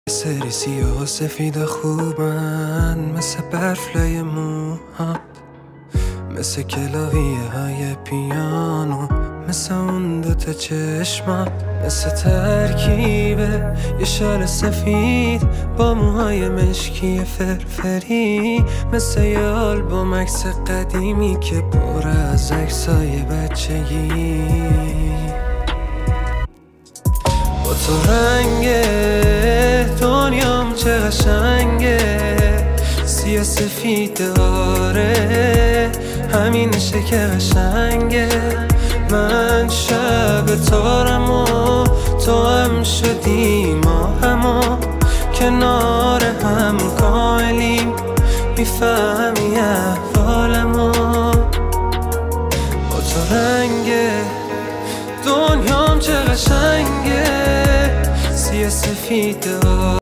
سری سیاه و سفید خوبن، مثل برف لای موهات، مثل کلاویه های پیانو، مثل اون دوتا چشمات، مثل ترکیب یه شال سفید با موهای مشکی فرفری، مثل یه آلبوم عکس قدیمی که پر از عکسای بچگی. با تو رنگ دنیام چه قشنگه، سیاه سفید آره همینشه که قشنگه. من شب تارم و تو هم شدی ما همو کنار هم کاملیم، میفهمی احوالمو. با تو رنگ دنیام چه قشنگه، سیاه سفید